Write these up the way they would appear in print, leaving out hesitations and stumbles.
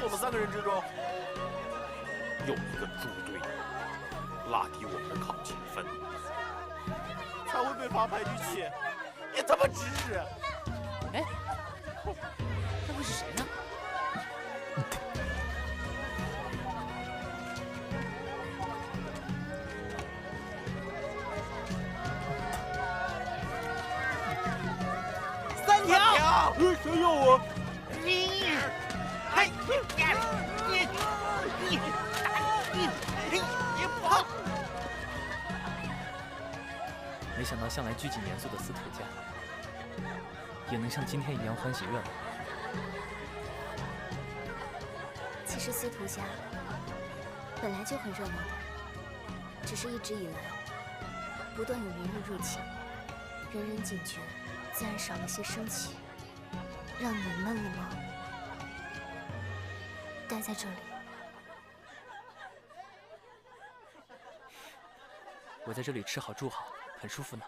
我们3个人之中有一个猪队友拉低我们的考勤分，才会被罚排局器。也他妈指使！哎，那会是谁呢？3条！谁要我？没想到向来拘谨严肃的司徒家，也能像今天一样欢喜热闹。其实司徒家本来就很热闹的，只是一直以来不断有人物入侵，人人警觉，自然少了些生气。让你闷了吗？待在这里。我在这里吃好住好，很舒服呢。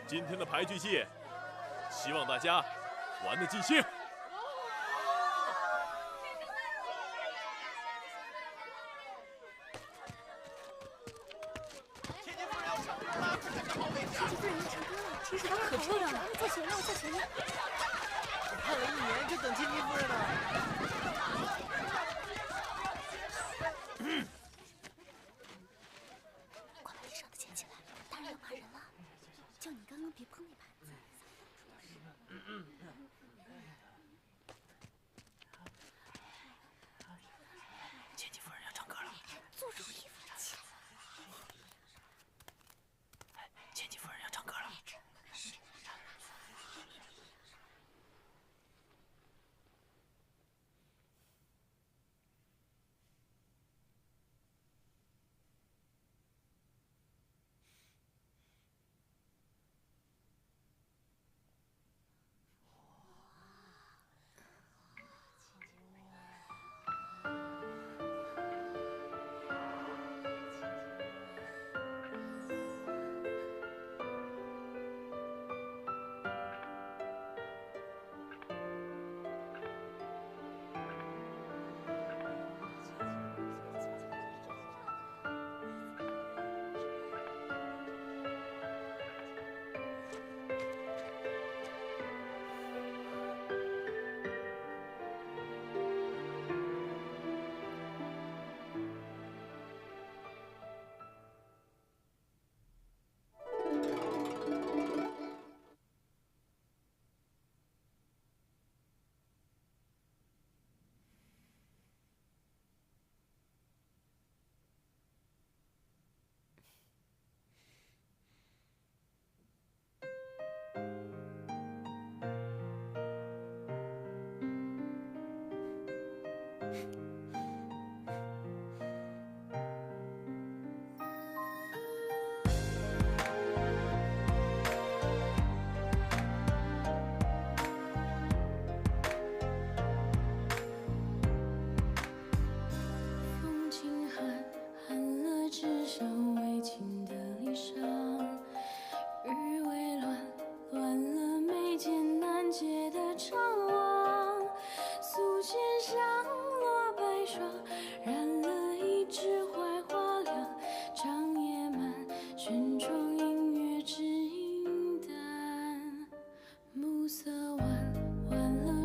今天的排剧戏，希望大家玩得尽兴。千金夫人要唱歌了，这可是好位置啊！千金夫人要唱歌了，真是可漂亮了！在前面，在前面。我盼了1年，就等千金夫人了。快把地上的捡起来，大人要骂人了。叫你刚刚别碰那盘子。千金夫人要唱歌了，做出衣服来起来。千金夫人要唱歌了。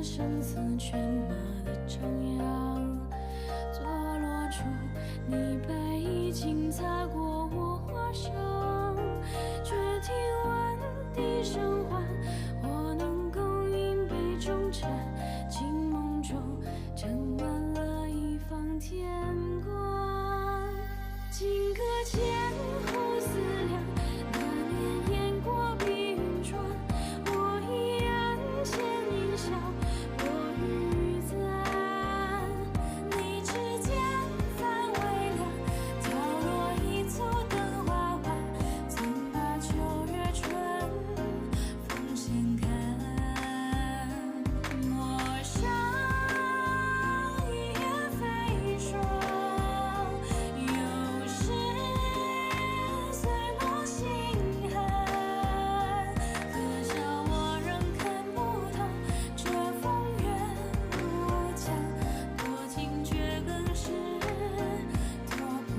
生死犬马的张扬，坐落处你白衣轻擦过我花裳，却听闻笛声唤，我能共饮杯中盏，惊梦中盛满了一方天光。金阁前后思量，那年雁过碧云窗，我依然牵引笑，落雨簪。你指尖泛微凉，飘落一簇灯花瓣，曾把秋月春风掀开。陌上一夜飞霜，有时随梦心寒。可笑我仍看不透这风月无疆，多情却更是多薄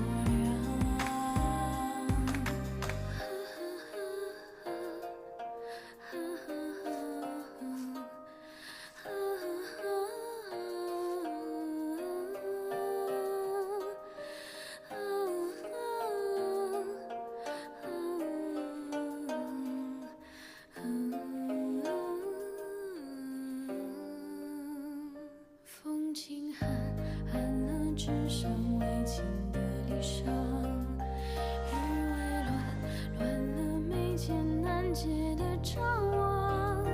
风轻寒，寒了纸上未尽的离殇。日未乱，乱了眉间难解的怅惘。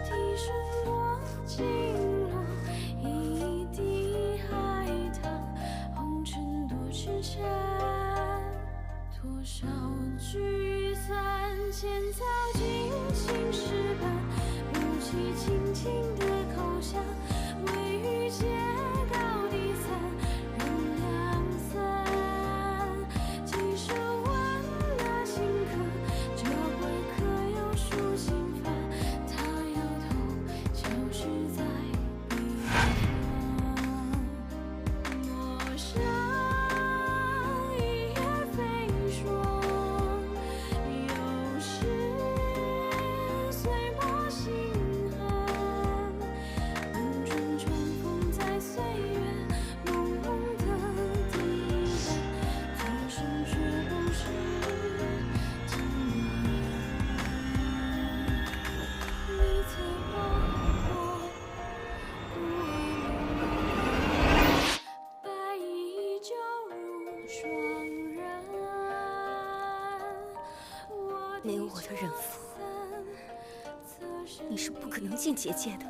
笛声落，尽落，一滴海棠，红尘多痴缠。多少聚散，千草尽青石板，雾气轻轻的口香，微雨借高低残，人两散。几声闻那新客，这回可有书心烦？他摇头，消失在彼方。陌上一夜飞霜，有时随梦心寒。梦中春风在岁月朦胧的地带，左手却不是今晚。你曾望过不为梦，白衣旧如霜染。没有我的人夫，你是不可能进结界的。